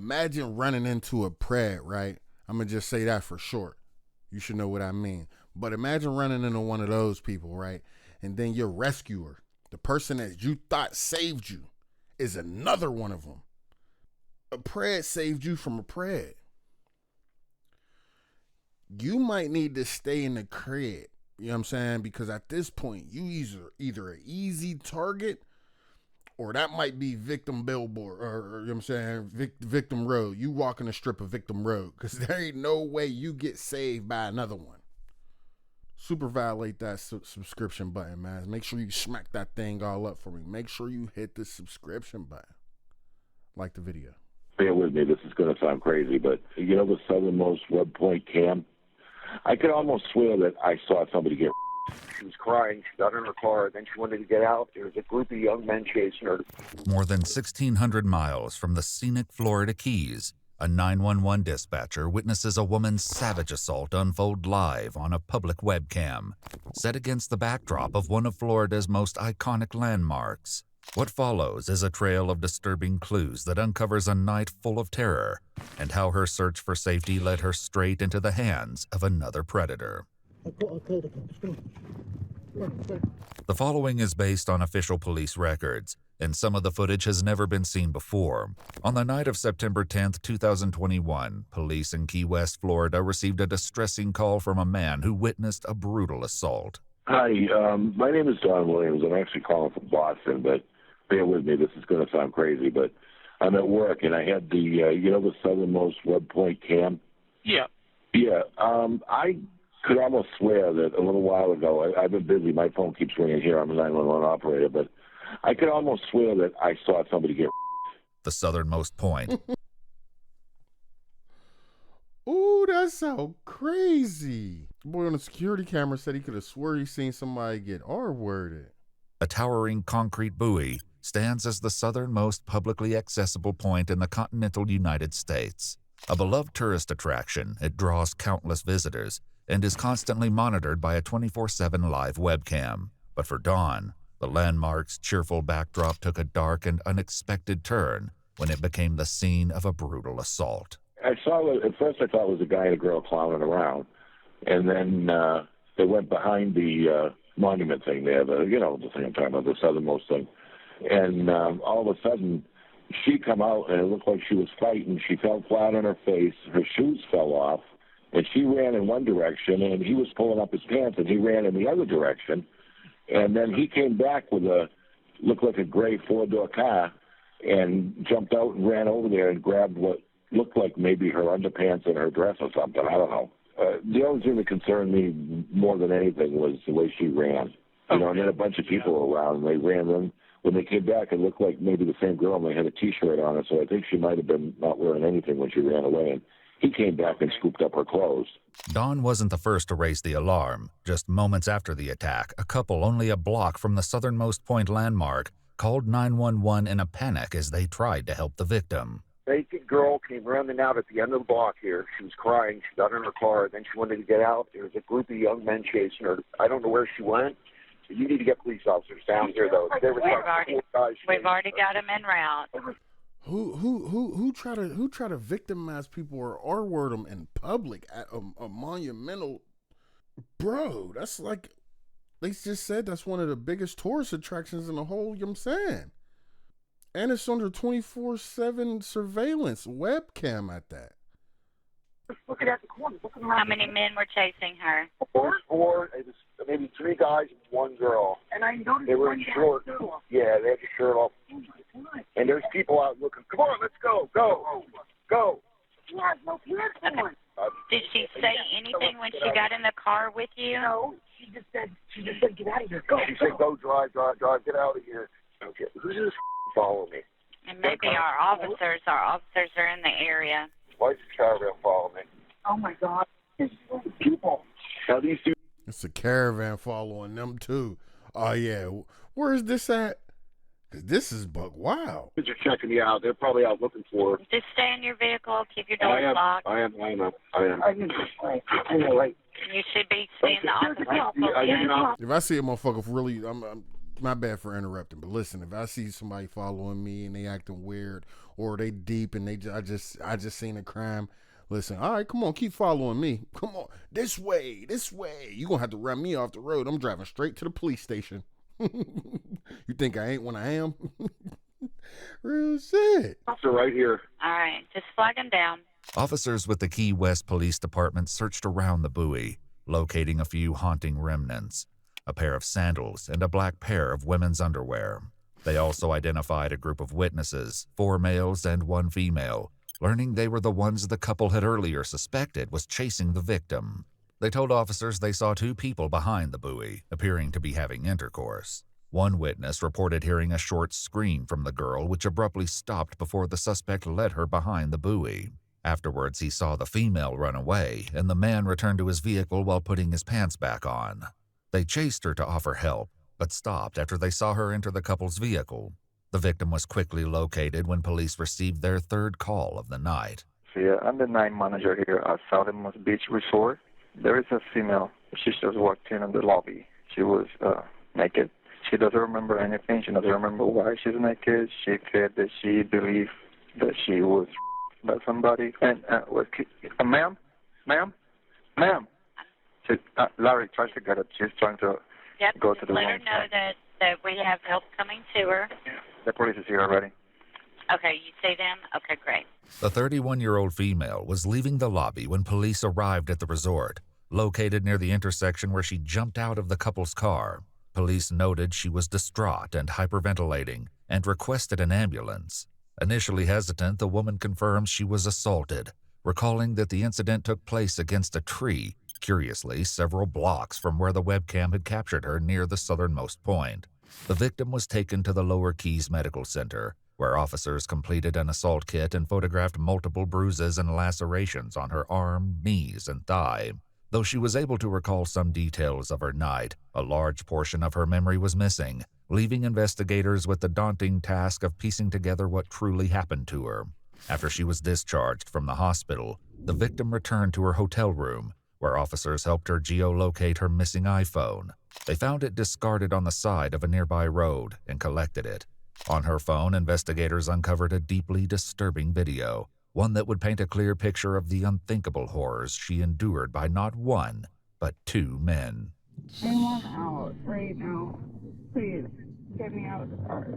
Imagine running into a pred, right? I'm going to just say that for short. You should know what I mean. But imagine running into one of those people, right? And then your rescuer, the person that you thought saved you, is another one of them. A pred saved you from a pred. You might need to stay in the crib. You know what I'm saying? Because at this point, you either an easy target or that might be victim billboard or you know what I'm saying, victim road. You walking a strip of victim road because there ain't no way you get saved by another one. Super violate that subscription button, man. Make sure you smack that thing all up for me. Make sure you hit the subscription button. Like the video. Bear with me, this is going to sound crazy, but you know the southernmost web point cam? I could almost swear that I saw somebody get. She was crying. She got in her car. Then she wanted to get out. There was a group of young men chasing her. More than 1,600 miles from the scenic Florida Keys, a 911 dispatcher witnesses a woman's savage assault unfold live on a public webcam, set against the backdrop of one of Florida's most iconic landmarks. What follows is a trail of disturbing clues that uncovers a night full of terror and how her search for safety led her straight into the hands of another predator. The following is based on official police records, and some of the footage has never been seen before. On the night of September 10th, 2021, police in Key West, Florida received a distressing call from a man who witnessed a brutal assault. Hi, my name is Don Williams. I'm actually calling from Boston, but bear with me, this is going to sound crazy, but I'm at work, and I had the, you know the southernmost web point cam? Yeah. Yeah, I could almost swear that a little while ago, I've been busy, my phone keeps ringing here, I'm a 911 operator, but I could almost swear that I saw somebody get. The southernmost point. Ooh, that sounds crazy. The boy on the security camera said he could have swore he seen somebody get R-worded. A towering concrete buoy stands as the southernmost publicly accessible point in the continental United States. A beloved tourist attraction, it draws countless visitors and is constantly monitored by a 24/7 live webcam. But for Dawn, the landmark's cheerful backdrop took a dark and unexpected turn when it became the scene of a brutal assault. I saw it, at first I thought it was a guy and a girl clowning around, and then they went behind the monument thing there, the thing I'm talking about, the southernmost thing, and all of a sudden she come out and it looked like she was fighting. She fell flat on her face, her shoes fell off, and she ran in one direction, and he was pulling up his pants, and he ran in the other direction, and then he came back with looked like a gray four-door car, and jumped out and ran over there and grabbed what looked like maybe her underpants and her dress or something. I don't know. The only thing that concerned me more than anything was the way she ran. And then a bunch of people were around, and they ran them. When they came back, it looked like maybe the same girl, and they had a T-shirt on her, so I think she might have been not wearing anything when she ran away. And he came back and scooped up her clothes. Dawn wasn't the first to raise the alarm. Just moments after the attack, a couple only a block from the southernmost point landmark called 911 in a panic as they tried to help the victim. Naked girl came running out at the end of the block here. She was crying. She got in her car. Then she wanted to get out. There was a group of young men chasing her. I don't know where she went. You need to get police officers down here, though. There was We've already got them en route. Who try to victimize people or R-word them in public at a monumental? Bro, that's like, they just said that's one of the biggest tourist attractions in the whole, you know what I'm saying? And it's under 24/7 surveillance webcam at that. Looking at the corner. How many men were chasing her? Four. It was maybe three guys and one girl. And I noticed they were in short. Yeah, they had their shirt off. And there's people out looking. Come on, let's go, go. She has no pants on. Did she say anything when she got in the car with you? No, she just said get out of here. Go. She said go, drive, get out of here. Okay, who's this follow me? And maybe our officers are in the area. Why is the caravan following me? Oh my God, there's people. Now these two. It's a caravan following them too. Oh yeah, where is this at? Cause this is buck wild. They're checking you out. They're probably out looking for. Just stay in your vehicle. Keep your doors locked. I am. I know, right? You should be seeing the officers. If I see a motherfucker really, I'm My bad for interrupting, but listen, if I see somebody following me and they acting weird or they deep and I just seen a crime, listen, all right, come on, keep following me. Come on, this way. You gonna have to run me off the road. I'm driving straight to the police station. You think I ain't when I am? Real shit. Officer, right here. All right, just flag him down. Officers with the Key West Police Department searched around the buoy, locating a few haunting remnants, a pair of sandals and a black pair of women's underwear. They also identified a group of witnesses, 4 males and 1 female, learning they were the ones the couple had earlier suspected was chasing the victim. They told officers they saw 2 people behind the buoy, appearing to be having intercourse. One witness reported hearing a short scream from the girl, which abruptly stopped before the suspect led her behind the buoy. Afterwards, he saw the female run away, and the man returned to his vehicle while putting his pants back on. They chased her to offer help, but stopped after they saw her enter the couple's vehicle. The victim was quickly located when police received their 3rd call of the night. Yeah, I'm the night manager here at Southernmost Beach Resort. There is a female. She just walked in the lobby. She was naked. She doesn't remember anything. She doesn't remember why she's naked. She said that she believed that she was by somebody. And ma'am. Larry, try to get it. She's trying to go to the let wrong her know side. that we have help coming to her. The police is here already. Okay, you see them? Okay, great. The 31-year-old female was leaving the lobby when police arrived at the resort, located near the intersection where she jumped out of the couple's car. Police noted she was distraught and hyperventilating and requested an ambulance. Initially hesitant, the woman confirms she was assaulted, recalling that the incident took place against a tree, curiously several blocks from where the webcam had captured her near the southernmost point. The victim was taken to the Lower Keys Medical Center, where officers completed an assault kit and photographed multiple bruises and lacerations on her arm, knees, and thigh. Though she was able to recall some details of her night, a large portion of her memory was missing, leaving investigators with the daunting task of piecing together what truly happened to her. After she was discharged from the hospital, the victim returned to her hotel room, where officers helped her geolocate her missing iPhone. They found it discarded on the side of a nearby road and collected it. On her phone, investigators uncovered a deeply disturbing video, one that would paint a clear picture of the unthinkable horrors she endured by not 1, but 2 men. I want out right now. Please, get me out of the car.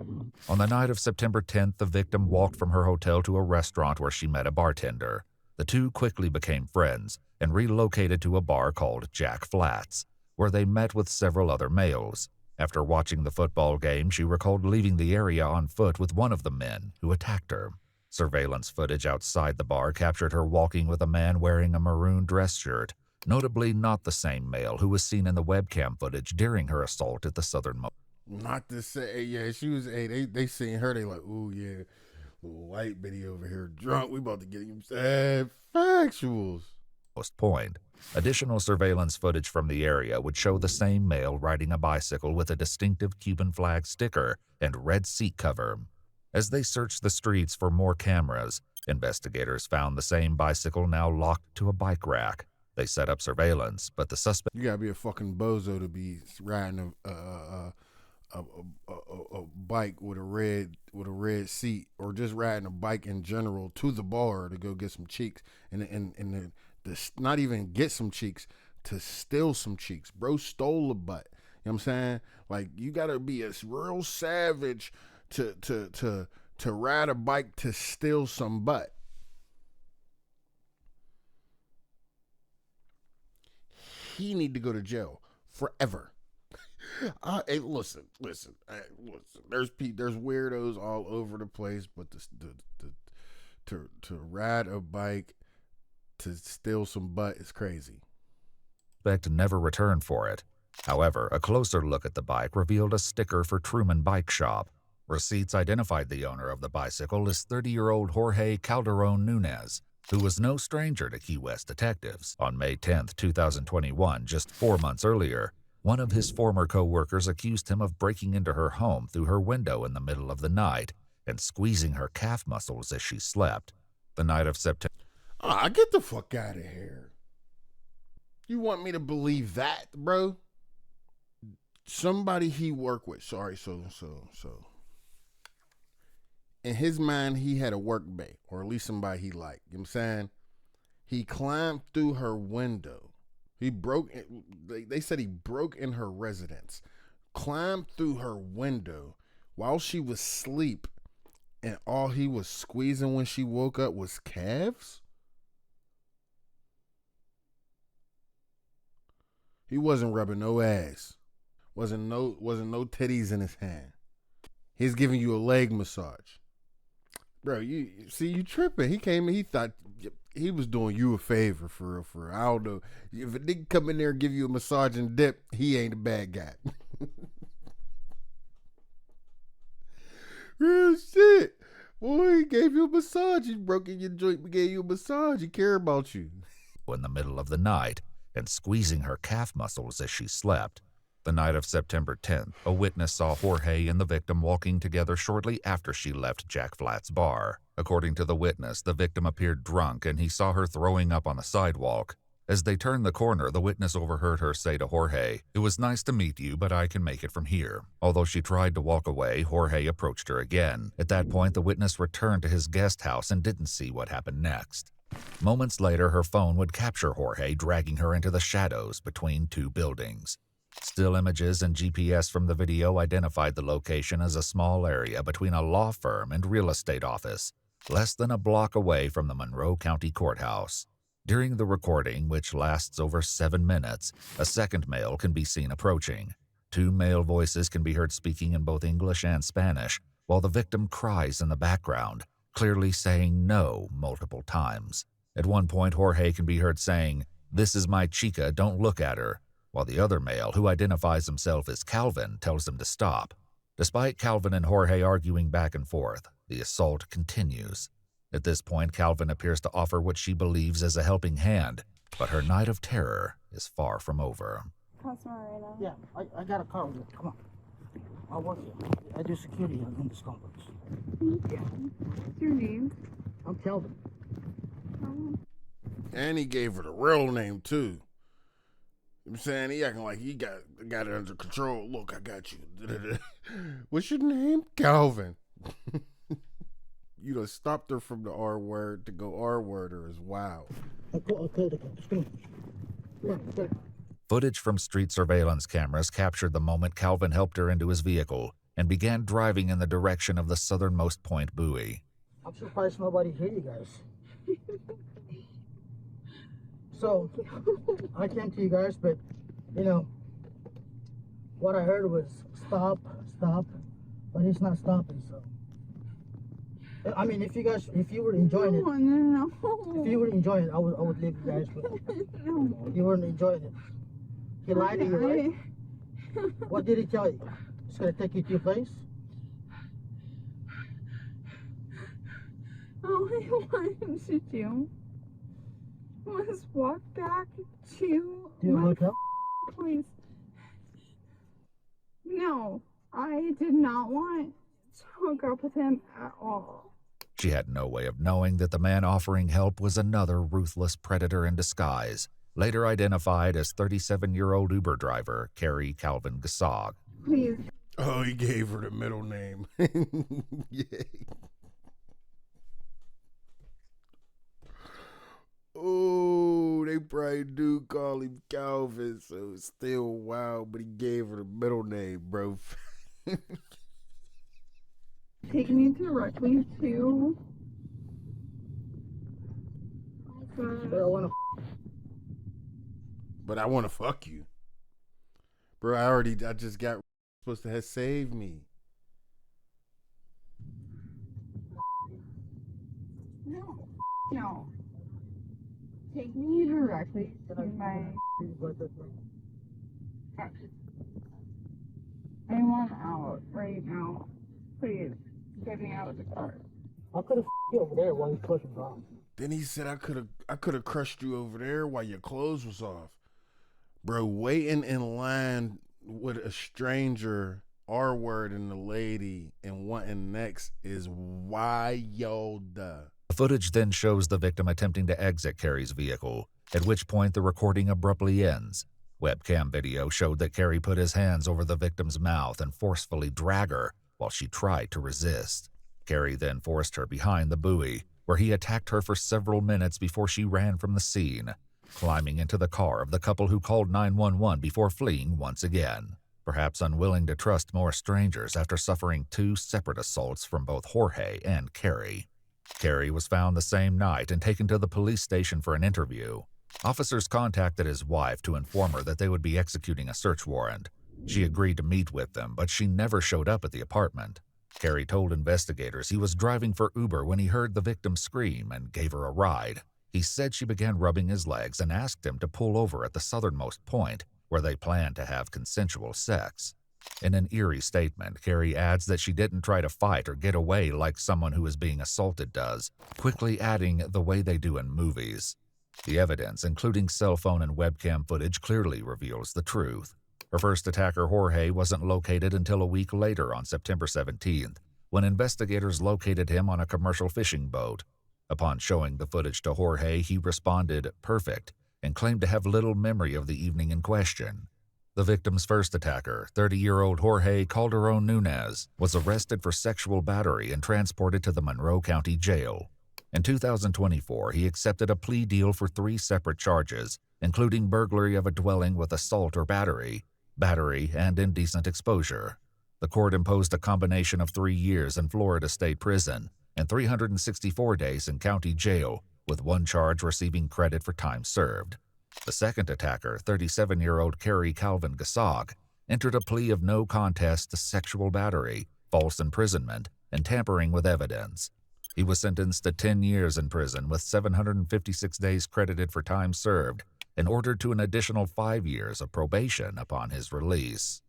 On the night of September 10th, the victim walked from her hotel to a restaurant where she met a bartender. The 2 quickly became friends and relocated to a bar called Jack Flats, where they met with several other males. After watching the football game, she recalled leaving the area on foot with one of the men who attacked her. Surveillance footage outside the bar captured her walking with a man wearing a maroon dress shirt, notably not the same male who was seen in the webcam footage during her assault at the southernmost. Not to say, yeah, she was, they seen her, they like, ooh, yeah, little white bitty over here drunk, we about to get him sad factuals. Point. Additional surveillance footage from the area would show the same male riding a bicycle with a distinctive Cuban flag sticker and red seat cover. As they searched the streets for more cameras, investigators found the same bicycle now locked to a bike rack. They set up surveillance, but the suspect... You gotta be a fucking bozo to be riding a bike with a red seat, or just riding a bike in general to the bar to go get some cheeks, and not even get some cheeks, to steal some cheeks. Bro stole a butt. You know what I'm saying? Like, you gotta be a real savage to ride a bike to steal some butt. He need to go to jail forever. Hey, listen. There's weirdos all over the place, but to ride a bike to steal some butt is crazy. Suspect never returned for it. However, a closer look at the bike revealed a sticker for Truman Bike Shop. Receipts identified the owner of the bicycle as 30-year-old Jorge Calderon Nunez, who was no stranger to Key West detectives. On May 10, 2021, just 4 months earlier, one of his former co-workers accused him of breaking into her home through her window in the middle of the night and squeezing her calf muscles as she slept. The night of September... Get the fuck out of here. You want me to believe that, bro? somebody he worked with. Sorry, so. In his mind, he had a work mate, or at least somebody he liked. You know what I'm saying? He climbed through her window. He broke. They said he broke in her residence, climbed through her window while she was asleep, and all he was squeezing when she woke up was calves. He wasn't rubbing no ass. Wasn't no titties in his hand. He's giving you a leg massage. Bro, you see, you tripping. He came in, he thought he was doing you a favor for real, for real. I don't know. If a nigga come in there and give you a massage and dip, he ain't a bad guy. Real shit. Boy, he gave you a massage. He broke in your joint, but gave you a massage. He care about you. In the middle of the night and squeezing her calf muscles as she slept. The night of September 10th, a witness saw Jorge and the victim walking together shortly after she left Jack Flat's bar. According to the witness, the victim appeared drunk and he saw her throwing up on the sidewalk. As they turned the corner, the witness overheard her say to Jorge, "It was nice to meet you, but I can make it from here." Although she tried to walk away, Jorge approached her again. At that point, the witness returned to his guest house and didn't see what happened next. Moments later, her phone would capture Jorge dragging her into the shadows between two buildings. Still images and GPS from the video identified the location as a small area between a law firm and real estate office, less than a block away from the Monroe County Courthouse. During the recording, which lasts over 7 minutes, a second male can be seen approaching. Two male voices can be heard speaking in both English and Spanish, while the victim cries in the background, clearly saying no multiple times. At one point, Jorge can be heard saying, "This is my chica, don't look at her," while the other male, who identifies himself as Calvin, tells him to stop. Despite Calvin and Jorge arguing back and forth, the assault continues. At this point, Calvin appears to offer what she believes is a helping hand, but her night of terror is far from over. Customer right now. Yeah, I got a car with you. Come on. I work here. I do security in this complex. Yeah. What's your name? I'm Calvin. And he gave her the real name, too. You know what I'm saying? He acting like he got it under control. Look, I got you. What's your name? Calvin. You done stopped her from the R word to go R word her is wild. Footage from street surveillance cameras captured the moment Calvin helped her into his vehicle and began driving in the direction of the southernmost point buoy. I'm surprised nobody hear you guys. So, I came to you guys, but, you know, what I heard was stop, but it's not stopping, so. I mean, if you were enjoying it. No. If you were enjoying it, I would leave you guys, but No. you weren't enjoying it. He lied to you, right? What did he tell you? He's gonna take you to your place? All I wanted to do was walk back to your my hotel? place. No, I did not want to hook up with him at all. She had no way of knowing that the man offering help was another ruthless predator in disguise, later identified as 37-year-old Uber driver Carrie Calvin Gasog. Please. Oh, he gave her the middle name. Yeah. Oh, they probably do call him Calvin, so it's still wild, but he gave her the middle name, bro. Take me directly to. But I want to fuck you, bro. I just got supposed to have saved me. No. Take me directly to my. I want out right now. Please, get me out of the car. I could have you over there while you pushing off. Then he said I could have crushed you over there while your clothes was off. Bro, waiting in line with a stranger, R word and the lady, and wanting next is wild. The footage then shows the victim attempting to exit Carrie's vehicle, at which point the recording abruptly ends. Webcam video showed that Carey put his hands over the victim's mouth and forcefully dragged her while she tried to resist. Carey then forced her behind the buoy, where he attacked her for several minutes before she ran from the scene, climbing into the car of the couple who called 911 before fleeing once again, perhaps unwilling to trust more strangers after suffering 2 separate assaults from both Jorge and Carey. Carey was found the same night and taken to the police station for an interview. Officers contacted his wife to inform her that they would be executing a search warrant. She agreed to meet with them, but she never showed up at the apartment. Carey told investigators he was driving for Uber when he heard the victim scream and gave her a ride. He said she began rubbing his legs and asked him to pull over at the southernmost point, where they planned to have consensual sex. In an eerie statement, Carey adds that she didn't try to fight or get away like someone who is being assaulted does, quickly adding the way they do in movies. The evidence, including cell phone and webcam footage, clearly reveals the truth. Her first attacker, Jorge, wasn't located until a week later on September 17th, when investigators located him on a commercial fishing boat. Upon showing the footage to Jorge, he responded, "perfect," and claimed to have little memory of the evening in question. The victim's first attacker, 30-year-old Jorge Calderon Nunez, was arrested for sexual battery and transported to the Monroe County Jail. In 2024, he accepted a plea deal for 3 separate charges, including burglary of a dwelling with assault or battery, and indecent exposure. The court imposed a combination of 3 years in Florida State Prison and 364 days in county jail, with 1 charge receiving credit for time served. The second attacker, 37-year-old Carey Calvin Gasog, entered a plea of no contest to sexual battery, false imprisonment, and tampering with evidence. He was sentenced to 10 years in prison with 756 days credited for time served and ordered to an additional 5 years of probation upon his release.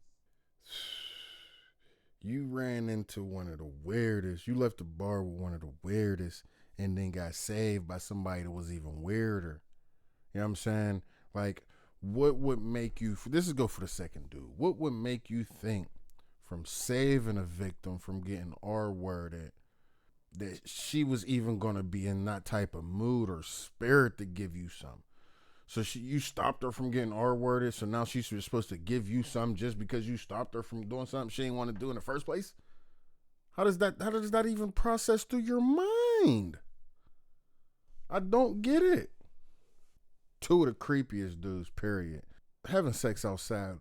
You ran into one of the weirdest. You left the bar with one of the weirdest and then got saved by somebody that was even weirder. You know what I'm saying? Like, what would make you, this is go for the second dude, what would make you think from saving a victim from getting R-worded that she was even going to be in that type of mood or spirit to give you some? So you stopped her from getting R-worded, so now she's supposed to give you some just because you stopped her from doing something she didn't want to do in the first place? How does that even process through your mind? I don't get it. 2 of the creepiest dudes, period. Having sex outside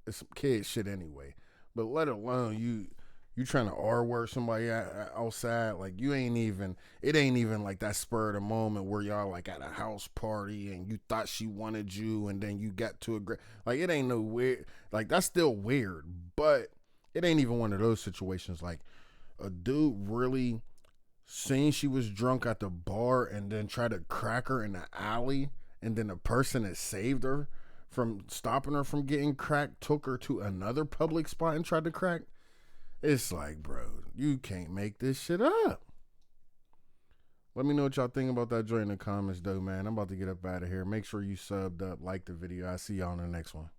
is some kid shit anyway. But let alone you trying to R-word somebody outside, like it ain't even like that spur of the moment where y'all like at a house party and you thought she wanted you and then you got to agree. Like it ain't no weird, like that's still weird, but it ain't even one of those situations like a dude really seen she was drunk at the bar and then tried to crack her in the alley, and then the person that saved her from stopping her from getting cracked took her to another public spot and tried to crack. It's like, bro, you can't make this shit up. Let me know what y'all think about that joint in the comments, though, man. I'm about to get up out of here. Make sure you subbed up, like the video. I'll see y'all in the next one.